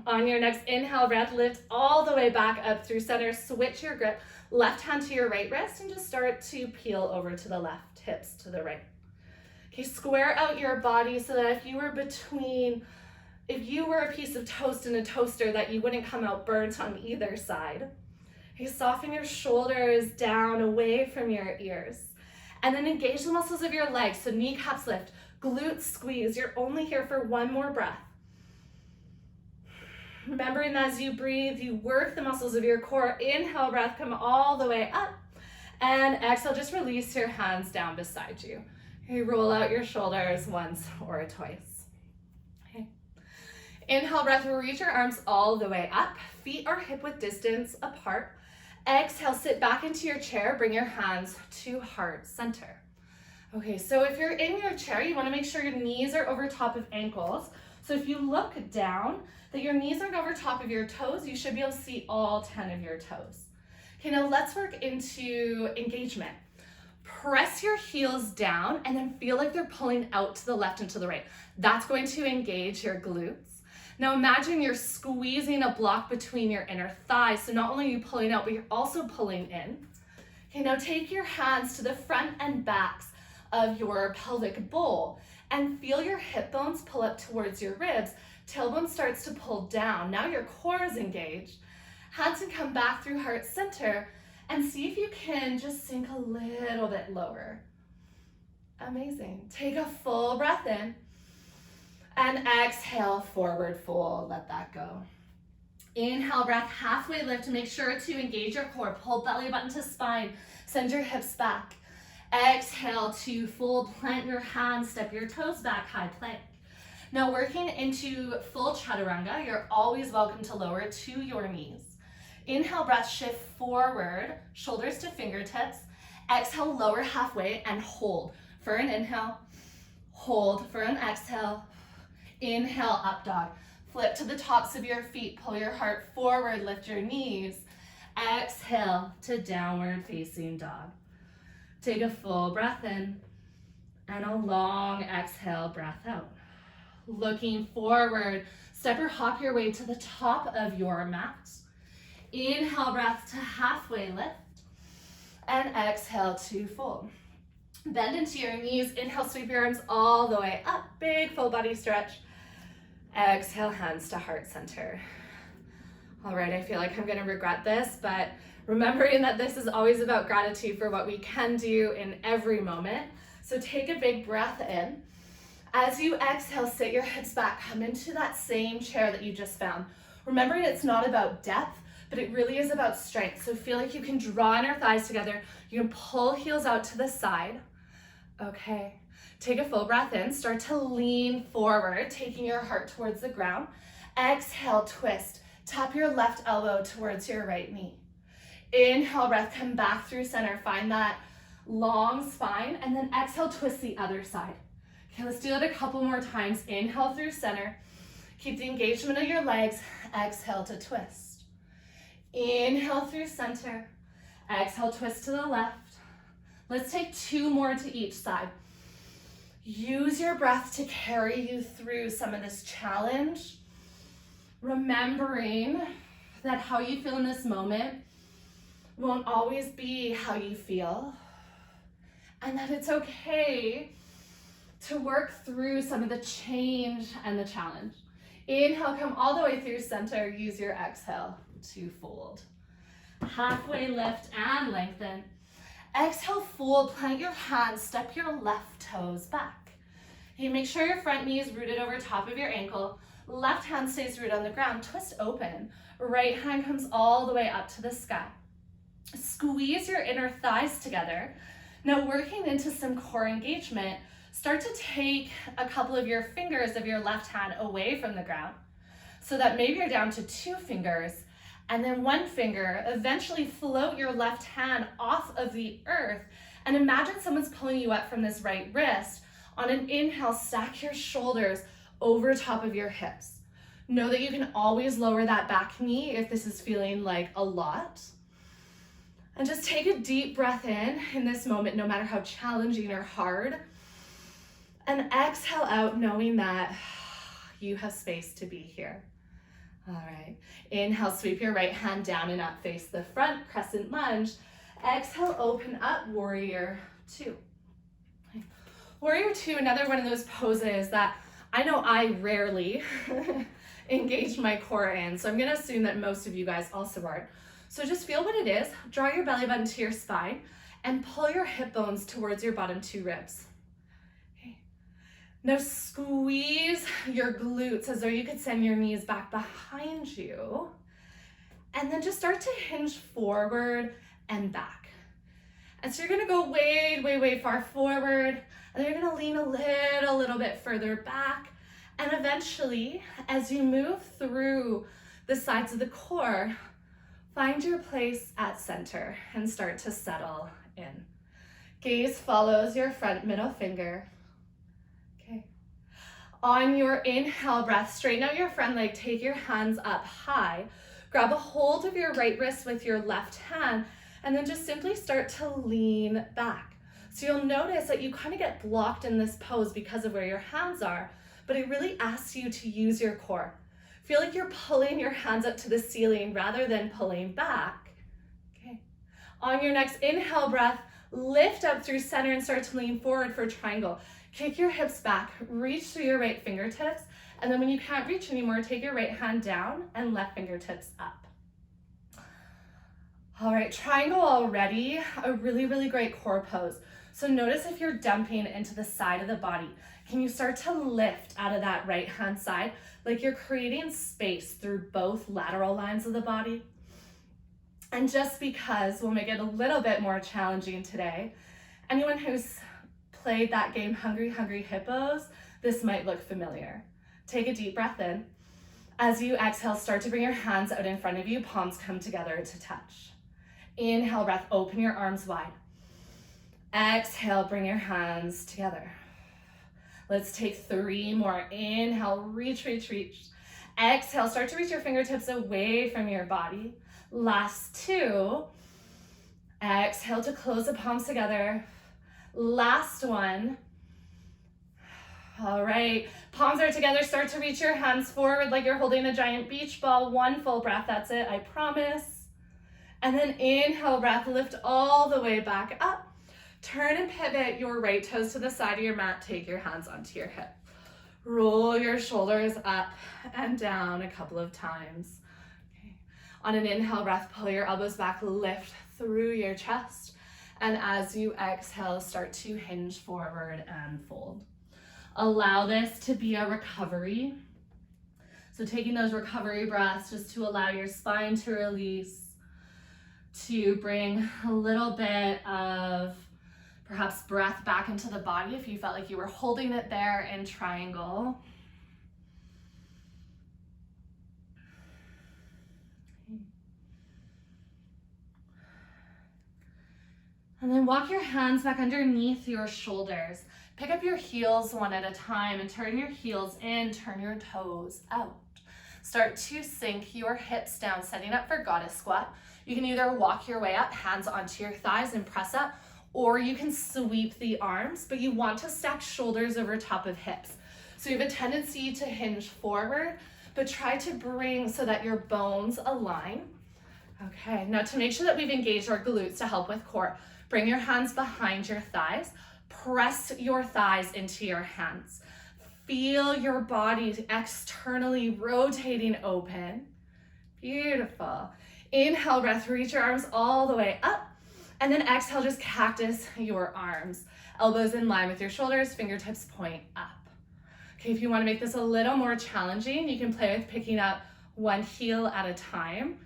On your next inhale breath, lift all the way back up through center. Switch your grip, left hand to your right wrist, and just start to peel over to the left, hips to the right. Okay, square out your body so that if you were a piece of toast in a toaster, that you wouldn't come out burnt on either side. Okay, soften your shoulders down away from your ears. And then engage the muscles of your legs. So kneecaps lift, glutes squeeze. You're only here for one more breath. Remembering that as you breathe, you work the muscles of your core. Inhale, breath, come all the way up. And exhale, just release your hands down beside you. Okay, roll out your shoulders once or twice. Okay. Inhale, breath, reach your arms all the way up. Feet are hip width distance apart. Exhale, sit back into your chair, bring your hands to heart center. Okay, so if you're in your chair, you wanna make sure your knees are over top of ankles. So if you look down, that your knees aren't over top of your toes, you should be able to see all 10 of your toes. Okay, now let's work into engagement. Press your heels down and then feel like they're pulling out to the left and to the right. That's going to engage your glutes. Now imagine you're squeezing a block between your inner thighs. So not only are you pulling out, but you're also pulling in. Okay, now take your hands to the front and backs of your pelvic bowl and feel your hip bones pull up towards your ribs. Tailbone starts to pull down. Now your core is engaged. Hands can come back through heart center and see if you can just sink a little bit lower. Amazing. Take a full breath in. And exhale, forward fold, let that go. Inhale, breath, halfway lift to make sure to engage your core. Pull belly button to spine, send your hips back. Exhale to fold, plant your hands, step your toes back, high plank. Now working into full chaturanga, you're always welcome to lower to your knees. Inhale, breath, shift forward, shoulders to fingertips. Exhale, lower halfway and hold for an inhale. Hold for an exhale. Inhale, up dog. Flip to the tops of your feet, pull your heart forward, lift your knees. Exhale to downward facing dog. Take a full breath in and a long exhale, breath out. Looking forward, step or hop your way to the top of your mat. Inhale, breath to halfway lift and exhale to fold. Bend into your knees, inhale, sweep your arms all the way up, big full body stretch. Exhale, hands to heart center. All right, I feel like I'm gonna regret this, but remembering that this is always about gratitude for what we can do in every moment. So take a big breath in. As you exhale, sit your hips back, come into that same chair that you just found. Remembering it's not about depth, but it really is about strength. So feel like you can draw inner thighs together. You can pull heels out to the side. Okay, take a full breath in. Start to lean forward, taking your heart towards the ground. Exhale, twist. Tap your left elbow towards your right knee. Inhale, breath, come back through center. Find that long spine, and then exhale, twist the other side. Okay, let's do it a couple more times. Inhale through center. Keep the engagement of your legs. Exhale to twist. Inhale through center. Exhale, twist to the left. Let's take 2 more to each side. Use your breath to carry you through some of this challenge. Remembering that how you feel in this moment won't always be how you feel. And that it's okay to work through some of the change and the challenge. Inhale, come all the way through center. Use your exhale to fold. Halfway lift and lengthen. Exhale, fold, plant your hands, step your left toes back. Okay, make sure your front knee is rooted over top of your ankle. Left hand stays rooted on the ground. Twist open. Right hand comes all the way up to the sky. Squeeze your inner thighs together. Now working into some core engagement, start to take a couple of your fingers of your left hand away from the ground so that maybe you're down to 2 fingers and then 1 finger. Eventually float your left hand off of the earth and imagine someone's pulling you up from this right wrist. On an inhale, stack your shoulders over top of your hips. Know that you can always lower that back knee if this is feeling like a lot. And just take a deep breath in this moment, no matter how challenging or hard. And exhale out, knowing that you have space to be here. All right, inhale, sweep your right hand down and up, face the front, crescent lunge. Exhale, open up, warrior 2. Okay. Warrior 2, another one of those poses that I know I rarely engage my core in, so I'm gonna assume that most of you guys also aren't. So just feel what it is, draw your belly button to your spine, and pull your hip bones towards your bottom 2 ribs. Now squeeze your glutes as though you could send your knees back behind you. And then just start to hinge forward and back. And so you're gonna go way, way, way far forward. And then you're gonna lean a little bit further back. And eventually, as you move through the sides of the core, find your place at center and start to settle in. Gaze follows your front middle finger. On your inhale breath, straighten out your front leg, take your hands up high, grab a hold of your right wrist with your left hand, and then just simply start to lean back. So you'll notice that you kind of get blocked in this pose because of where your hands are, but it really asks you to use your core. Feel like you're pulling your hands up to the ceiling rather than pulling back. Okay. On your next inhale breath, lift up through center and start to lean forward for triangle. Kick your hips back, reach through your right fingertips, and then when you can't reach anymore, take your right hand down and left fingertips up. All right, triangle already, a really, really great core pose. So notice if you're dumping into the side of the body, can you start to lift out of that right hand side, like you're creating space through both lateral lines of the body? And just because we'll make it a little bit more challenging today, anyone who's played that game Hungry Hungry Hippos, this might look familiar. Take a deep breath in. As you exhale, start to bring your hands out in front of you, palms come together to touch. Inhale, breath, open your arms wide. Exhale, bring your hands together. Let's take 3 more. Inhale, reach, reach, reach. Exhale, start to reach your fingertips away from your body. Last 2. Exhale to close the palms together. Last one. All right, palms are together. Start to reach your hands forward like you're holding a giant beach ball. 1 full breath, that's it, I promise. And then inhale, breath, lift all the way back up. Turn and pivot your right toes to the side of your mat. Take your hands onto your hip. Roll your shoulders up and down a couple of times. Okay. On an inhale breath, pull your elbows back, lift through your chest. And as you exhale, start to hinge forward and fold. Allow this to be a recovery. So taking those recovery breaths just to allow your spine to release, to bring a little bit of perhaps breath back into the body if you felt like you were holding it there in triangle. And then walk your hands back underneath your shoulders. Pick up your heels one at a time and turn your heels in, turn your toes out. Start to sink your hips down, setting up for goddess squat. You can either walk your way up, hands onto your thighs and press up, or you can sweep the arms, but you want to stack shoulders over top of hips. So you have a tendency to hinge forward, but try to bring so that your bones align. Okay, now to make sure that we've engaged our glutes to help with core, bring your hands behind your thighs, press your thighs into your hands. Feel your body externally rotating open. Beautiful. Inhale, breath, reach your arms all the way up. And then exhale, just cactus your arms. Elbows in line with your shoulders, fingertips point up. Okay, if you want to make this a little more challenging, you can play with picking up one heel at a time.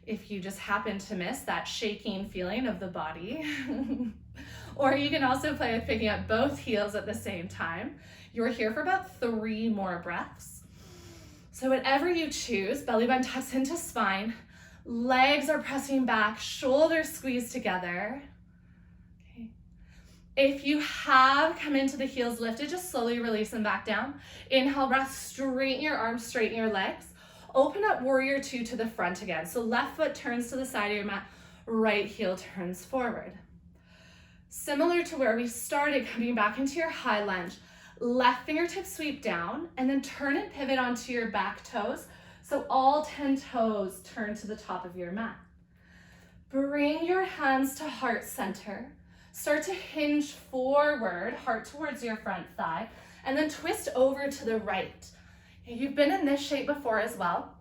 If you just happen to miss that shaking feeling of the body. Or you can also play with picking up both heels at the same time. You're here for about 3 more breaths. So whatever you choose, belly button tucks into spine, legs are pressing back, shoulders squeeze together. Okay. If you have come into the heels lifted, just slowly release them back down. Inhale, breath, straighten your arms, straighten your legs. Open up warrior 2 to the front again. So left foot turns to the side of your mat, right heel turns forward. Similar to where we started, coming back into your high lunge, left fingertips sweep down and then turn and pivot onto your back toes. So all 10 toes turn to the top of your mat. Bring your hands to heart center. Start to hinge forward, heart towards your front thigh, and then twist over to the right. You've been in this shape before as well.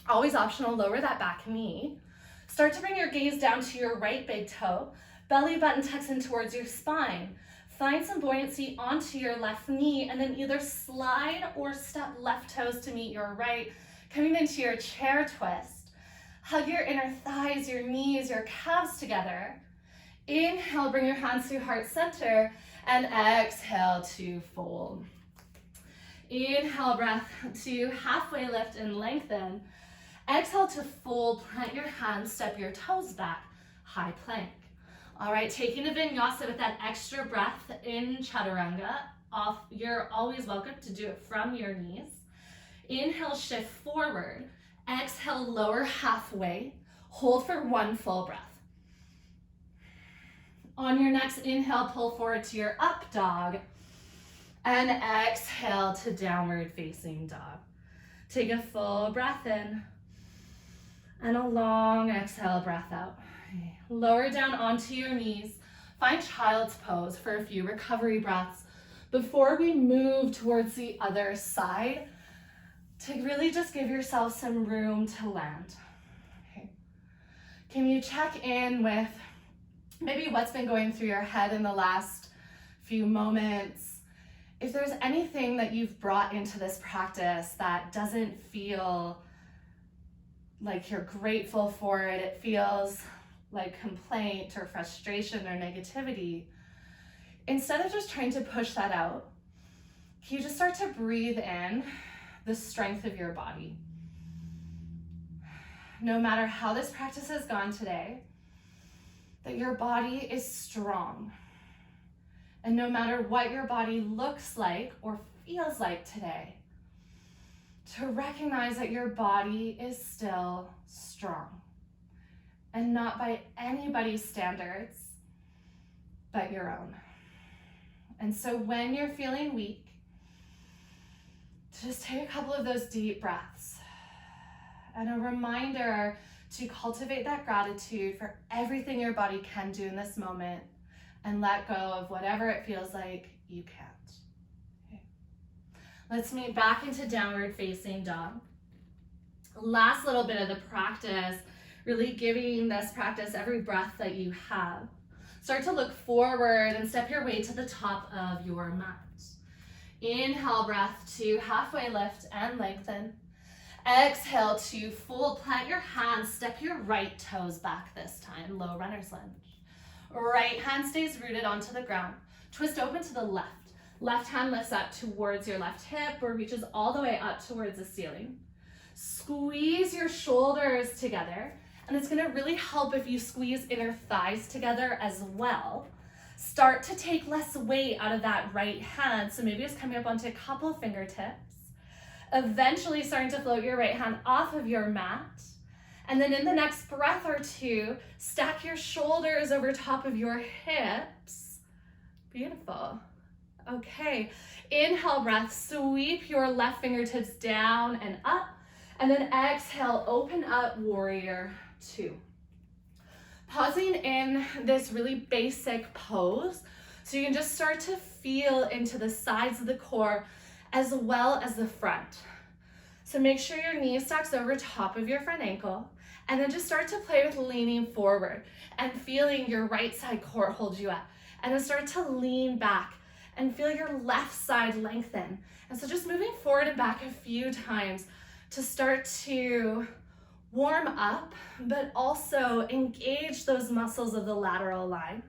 Always optional, lower that back knee. Start to bring your gaze down to your right big toe. Belly button tucks in towards your spine. Find some buoyancy onto your left knee and then either slide or step left toes to meet your right, coming into your chair twist. Hug your inner thighs, your knees, your calves together. Inhale, bring your hands to heart center, and exhale to fold. Inhale, breath to halfway lift and lengthen. Exhale to fold, plant your hands, step your toes back, high plank. All right, taking a vinyasa with that extra breath in chaturanga. You're always welcome to do it from your knees. Inhale, shift forward. Exhale, lower halfway. Hold for 1 full breath. On your next inhale, pull forward to your up dog. And exhale to downward facing dog. Take a full breath in. And a long exhale, breath out. Lower down onto your knees. Find child's pose for a few recovery breaths before we move towards the other side to really just give yourself some room to land. Okay. Can you check in with maybe what's been going through your head in the last few moments? If there's anything that you've brought into this practice that doesn't feel like you're grateful for it, it feels like complaint or frustration or negativity, instead of just trying to push that out, can you just start to breathe in the strength of your body? No matter how this practice has gone today, that your body is strong. And no matter what your body looks like or feels like today, to recognize that your body is still strong. And not by anybody's standards, but your own. And so when you're feeling weak, just take a couple of those deep breaths. And a reminder to cultivate that gratitude for everything your body can do in this moment and let go of whatever it feels like you can't. Okay. Let's move back into downward facing dog. Last little bit of the practice, really giving this practice every breath that you have. Start to look forward and step your way to the top of your mat. Inhale, breath to halfway lift and lengthen. Exhale to fold, plant your hands, step your right toes back this time, low runner's lunge. Right hand stays rooted onto the ground. Twist open to the left. Left hand lifts up towards your left hip or reaches all the way up towards the ceiling. Squeeze your shoulders together, and it's gonna really help if you squeeze inner thighs together as well. Start to take less weight out of that right hand, so maybe it's coming up onto a couple fingertips. Eventually starting to float your right hand off of your mat. And then in the next breath or two, stack your shoulders over top of your hips. Beautiful. Okay, inhale breath, sweep your left fingertips down and up, and then exhale, open up, warrior two. Pausing in this really basic pose, so you can just start to feel into the sides of the core as well as the front. So make sure your knee stacks over top of your front ankle, and then just start to play with leaning forward and feeling your right side core hold you up, and then start to lean back and feel your left side lengthen. And so just moving forward and back a few times to start to warm up, but also engage those muscles of the lateral line.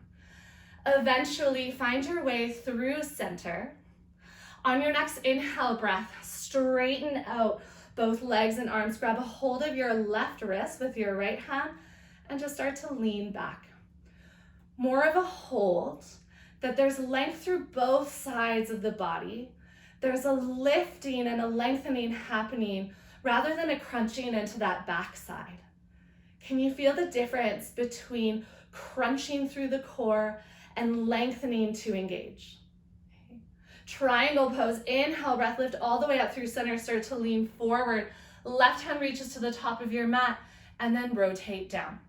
Eventually find your way through center. On your next inhale breath, straighten out both legs and arms. Grab a hold of your left wrist with your right hand and just start to lean back. More of a hold, that there's length through both sides of the body. There's a lifting and a lengthening happening rather than a crunching into that back side. Can you feel the difference between crunching through the core and lengthening to engage? Okay. Triangle pose, inhale, breath, lift all the way up through center, start to lean forward. Left hand reaches to the top of your mat and then rotate down.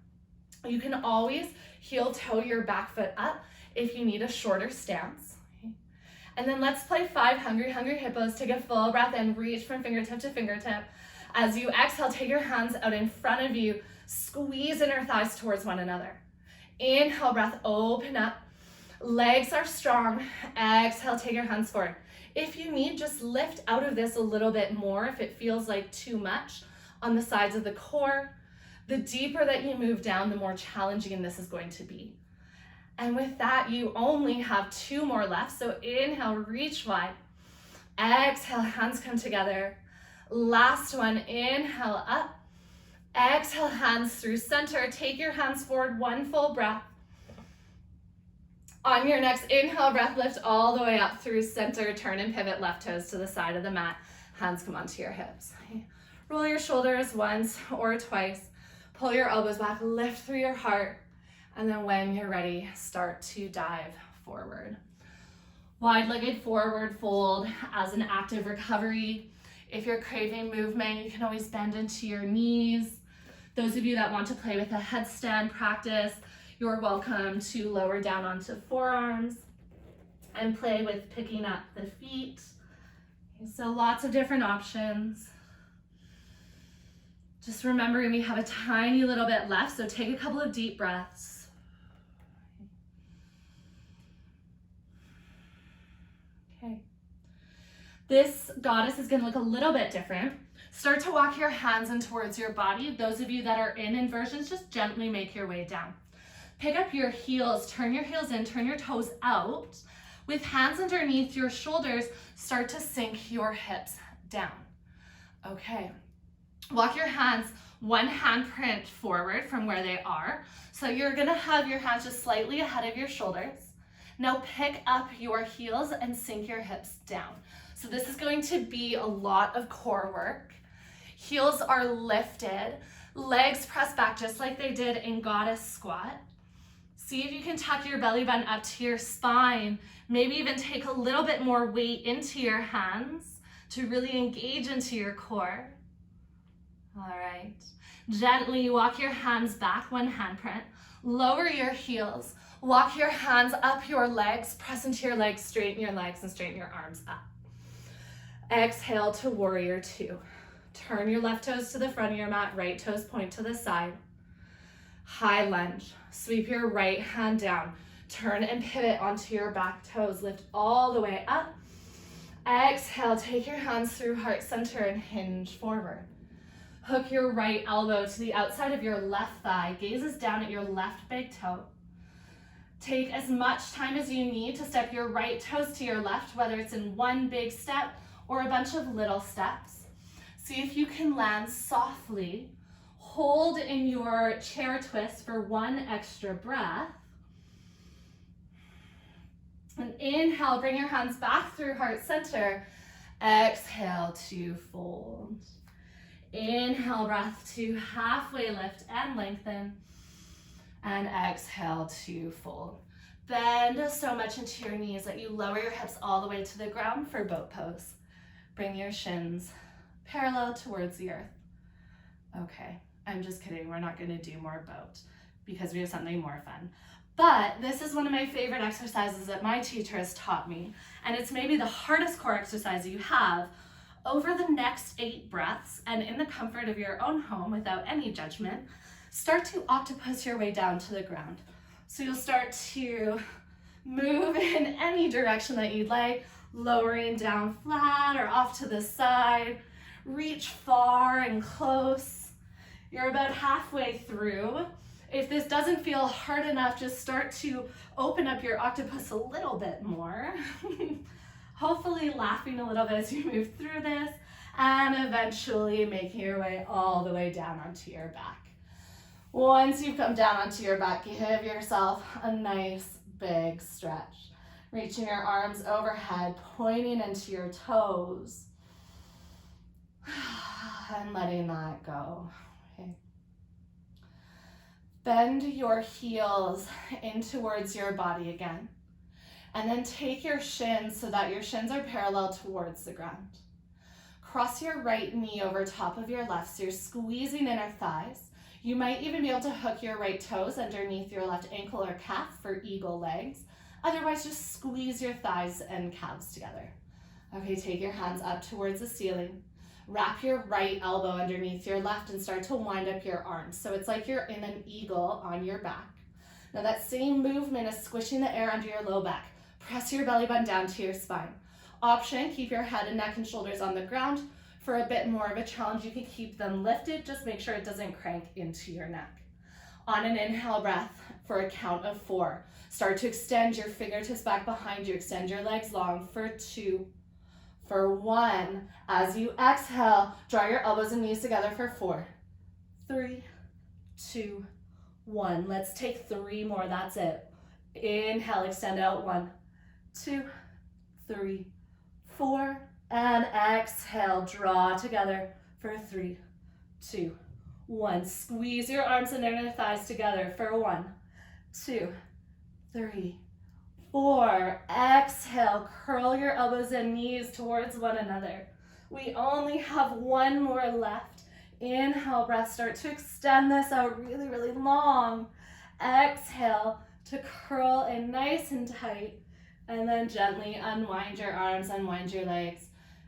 You can always heel toe your back foot up if you need a shorter stance. Okay. And then let's play 5 hungry hippos. Take a full breath in, reach from fingertip to fingertip. As you exhale, take your hands out in front of you, squeeze inner thighs towards one another. Inhale, breath, open up. Legs are strong. Exhale, take your hands forward. If you need, just lift out of this a little bit more if it feels like too much on the sides of the core. The deeper that you move down, the more challenging this is going to be. And with that, you only have 2 more left. So inhale, reach wide. Exhale, hands come together. Last one, inhale up. Exhale, hands through center. Take your hands forward, 1 full breath. On your next inhale breath, lift all the way up through center. Turn and pivot left toes to the side of the mat. Hands come onto your hips. Roll your shoulders once or twice. Pull your elbows back, lift through your heart. And then when you're ready, start to dive forward. Wide-legged forward fold as an active recovery. If you're craving movement, you can always bend into your knees. Those of you that want to play with a headstand practice, you're welcome to lower down onto forearms and play with picking up the feet. Okay, so lots of different options. Just remembering we have a tiny little bit left, so take a couple of deep breaths. Okay. This goddess is going to look a little bit different. Start to walk your hands in towards your body. Those of you that are in inversions, just gently make your way down. Pick up your heels, turn your heels in, turn your toes out. With hands underneath your shoulders, start to sink your hips down. Okay. Walk your hands 1 handprint forward from where they are. So you're gonna have your hands just slightly ahead of your shoulders. Now pick up your heels and sink your hips down. So this is going to be a lot of core work. Heels are lifted, legs press back just like they did in goddess squat. See if you can tuck your belly button up to your spine. Maybe even take a little bit more weight into your hands to really engage into your core. All right. Gently walk your hands back, 1 handprint. Lower your heels. Walk your hands up your legs. Press into your legs, straighten your legs, and straighten your arms up. Exhale to warrior 2. Turn your left toes to the front of your mat, right toes point to the side. High lunge. Sweep your right hand down. Turn and pivot onto your back toes. Lift all the way up. Exhale, take your hands through heart center and hinge forward. Hook your right elbow to the outside of your left thigh. Gazes down at your left big toe. Take as much time as you need to step your right toes to your left, whether it's in one big step or a bunch of little steps. See if you can land softly. Hold in your chair twist for one extra breath. And inhale, bring your hands back through heart center. Exhale to fold. Inhale, breath to halfway lift and lengthen. And exhale to fold. Bend so much into your knees that you lower your hips all the way to the ground for boat pose. Bring your shins parallel towards the earth. Okay, I'm just kidding. We're not going to do more boat because we have something more fun. But this is one of my favorite exercises that my teacher has taught me, and it's maybe the hardest core exercise you have. Over the next 8 breaths, and in the comfort of your own home without any judgment, start to octopus your way down to the ground. So you'll start to move in any direction that you'd like, lowering down flat or off to the side. Reach far and close. You're about halfway through. If this doesn't feel hard enough, just start to open up your octopus a little bit more. Hopefully laughing a little bit as you move through this, and eventually making your way all the way down onto your back. Once you've come down onto your back, give yourself a nice big stretch. Reaching your arms overhead, pointing into your toes, and letting that go. Okay. Bend your heels in towards your body again. And then take your shins so that your shins are parallel towards the ground. Cross your right knee over top of your left, so you're squeezing inner thighs. You might even be able to hook your right toes underneath your left ankle or calf for eagle legs. Otherwise, just squeeze your thighs and calves together. Okay, take your hands up towards the ceiling. Wrap your right elbow underneath your left and start to wind up your arms. So it's like you're in an eagle on your back. Now that same movement is squishing the air under your low back. Press your belly button down to your spine. Option, keep your head and neck and shoulders on the ground. For a bit more of a challenge, you can keep them lifted. Just make sure it doesn't crank into your neck. On an inhale breath, for a count of 4, start to extend your fingertips back behind you. Extend your legs long for 2, for 1. As you exhale, draw your elbows and knees together for 4, 3, 2, 1. Let's take 3 more. That's it. Inhale, extend out. 1, 2, 3, 4. And exhale, draw together for 3, 2, 1. Squeeze your arms and inner thighs together for 1, 2, 3, 4. Exhale, curl your elbows and knees towards one another. We only have 1 more left. Inhale, breath, start to extend this out really, really long. Exhale to curl in nice and tight, and then gently unwind your arms, unwind your legs.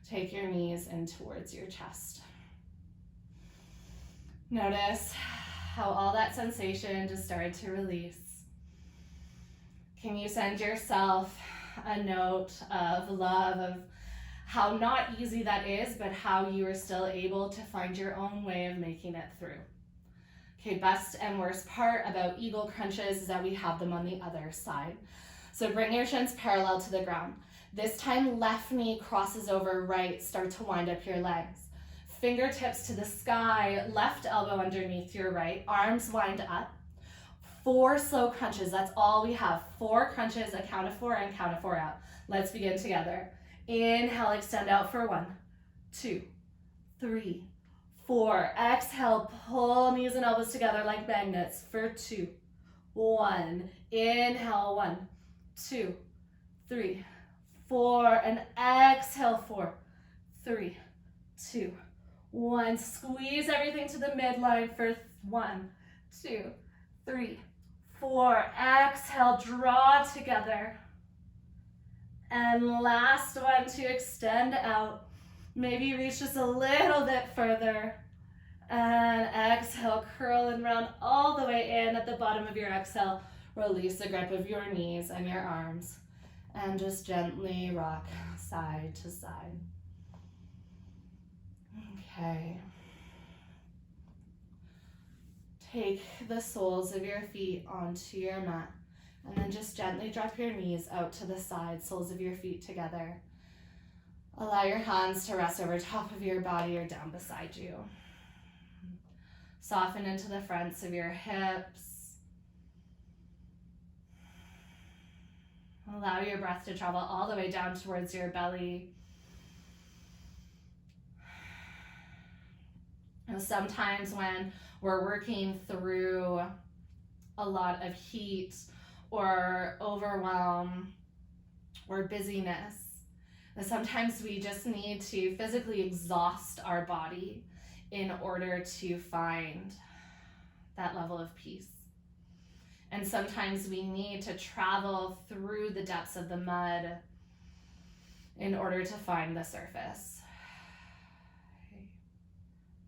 Take your knees in towards your chest. Notice how all that sensation just started to release. Can you send yourself a note of love, of how not easy that is, but how you are still able to find your own way of making it through? Okay, best and worst part about eagle crunches is that we have them on the other side. So bring your shins parallel to the ground. This time, left knee crosses over right. Start to wind up your legs. Fingertips to the sky, left elbow underneath your right. Arms wind up. 4 slow crunches. That's all we have. 4 crunches, a count of 4 and count of 4 out. Let's begin together. Inhale, extend out for 1, 2, 3, 4. Exhale, pull knees and elbows together like magnets for 2, 1. Inhale, 1, 2, 3, 4. And exhale, 4, 3, 2, 1. Squeeze everything to the midline for 1, 2, 3, 4. Exhale, draw together. And last one to extend out. Maybe reach just a little bit further. And exhale, curl and round all the way in. At the bottom of your exhale, release the grip of your knees and your arms. And just gently rock side to side. Okay. Take the soles of your feet onto your mat, and then just gently drop your knees out to the side, soles of your feet together. Allow your hands to rest over top of your body or down beside you. Soften into the fronts of your hips. Allow your breath to travel all the way down towards your belly. And sometimes when we're working through a lot of heat or overwhelm or busyness, and sometimes we just need to physically exhaust our body in order to find that level of peace. And sometimes we need to travel through the depths of the mud in order to find the surface.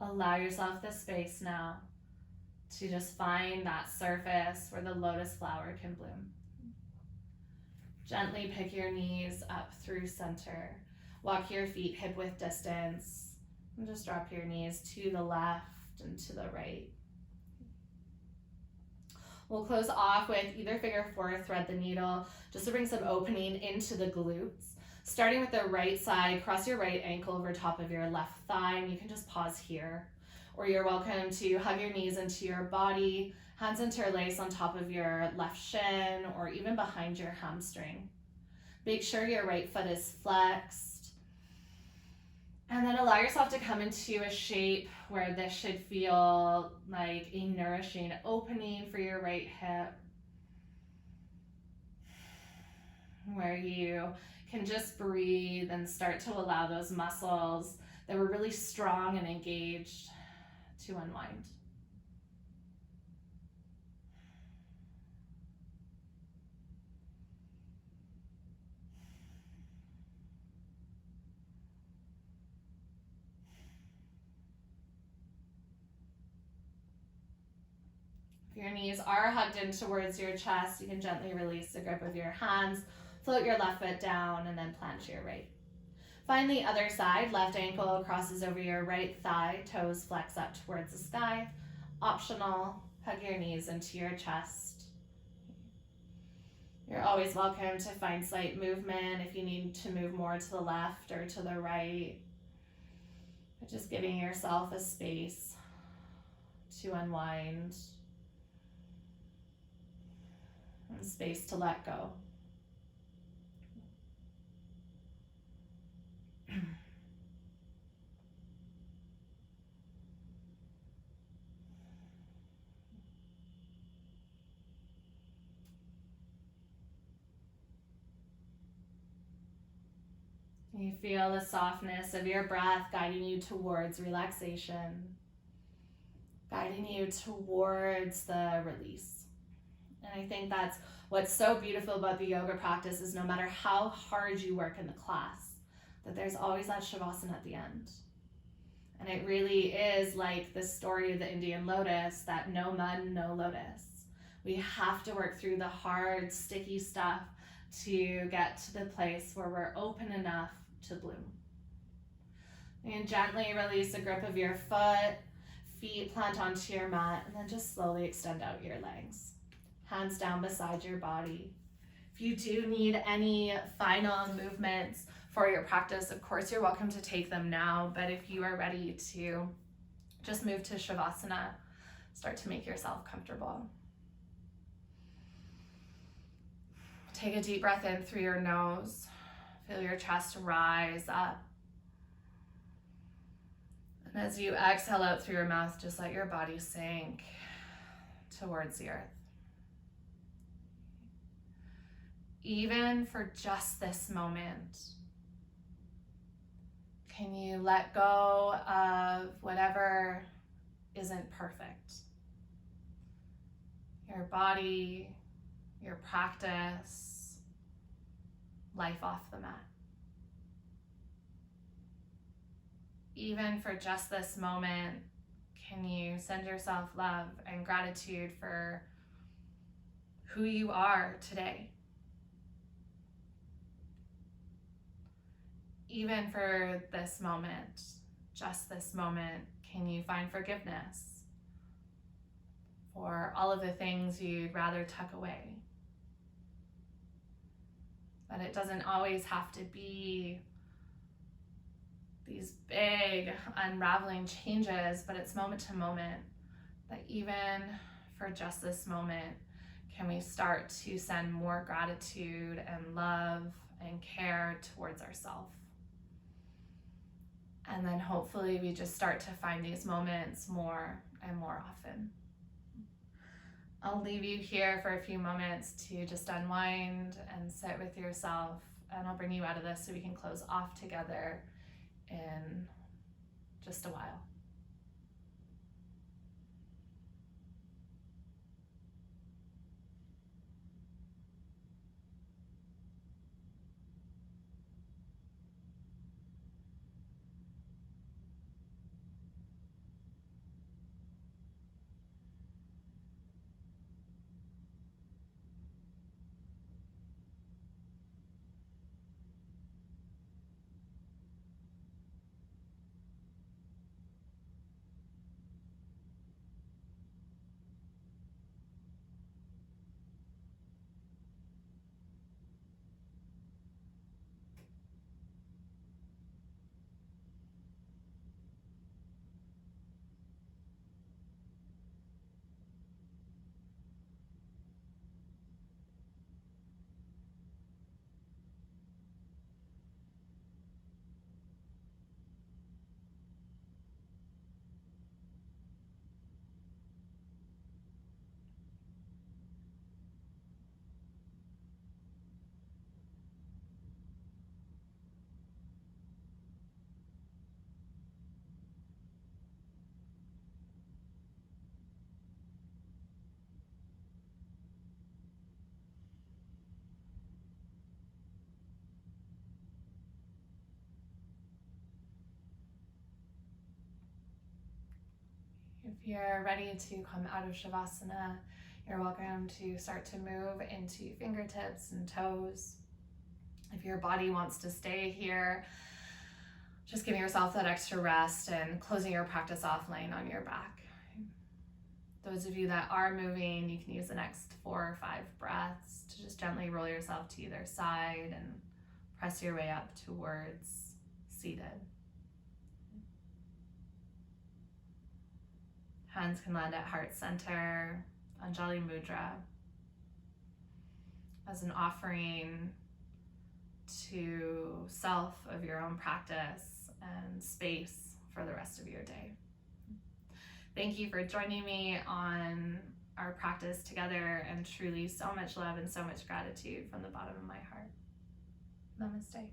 Allow yourself the space now to just find that surface where the lotus flower can bloom. Gently pick your knees up through center. Walk your feet hip width distance. And just drop your knees to the left and to the right. We'll close off with either finger four, thread the needle, just to bring some opening into the glutes. Starting with the right side, cross your right ankle over top of your left thigh, and you can just pause here. Or you're welcome to hug your knees into your body, hands interlace on top of your left shin, or even behind your hamstring. Make sure your right foot is flexed. And then allow yourself to come into a shape where this should feel like a nourishing opening for your right hip, where you can just breathe and start to allow those muscles that were really strong and engaged to unwind. If your knees are hugged in towards your chest, you can gently release the grip of your hands, float your left foot down, and then plant your right. Find the other side, left ankle crosses over your right thigh, toes flex up towards the sky. Optional, hug your knees into your chest. You're always welcome to find slight movement if you need to move more to the left or to the right. But just giving yourself a space to unwind and space to let go. You feel the softness of your breath guiding you towards relaxation, guiding you towards the release. And I think that's what's so beautiful about the yoga practice is no matter how hard you work in the class, that there's always that shavasana at the end. And it really is like the story of the Indian lotus, that no mud, no lotus. We have to work through the hard, sticky stuff to get to the place where we're open enough to bloom. And gently release the grip of your foot, feet plant onto your mat, and then just slowly extend out your legs. Hands down beside your body. If you do need any final movements for your practice, of course, you're welcome to take them now, but if you are ready to just move to Shavasana, start to make yourself comfortable. Take a deep breath in through your nose. Feel your chest rise up. And as you exhale out through your mouth, just let your body sink towards the earth. Even for just this moment, can you let go of whatever isn't perfect? Your body, your practice, life off the mat. Even for just this moment, can you send yourself love and gratitude for who you are today? Even for this moment, just this moment, can you find forgiveness or all of the things you'd rather tuck away. That it doesn't always have to be these big unraveling changes, but it's moment to moment. That even for just this moment, can we start to send more gratitude and love and care towards ourselves? And then hopefully we just start to find these moments more and more often. I'll leave you here for a few moments to just unwind and sit with yourself, and I'll bring you out of this so we can close off together in just a while. If you're ready to come out of Shavasana, you're welcome to start to move into fingertips and toes. If your body wants to stay here, just giving yourself that extra rest and closing your practice off laying on your back. Those of you that are moving, you can use the next 4 or 5 breaths to just gently roll yourself to either side and press your way up towards seated. Hands can land at heart center, Anjali Mudra, as an offering to self of your own practice and space for the rest of your day. Thank you for joining me on our practice together, and truly so much love and so much gratitude from the bottom of my heart. Namaste.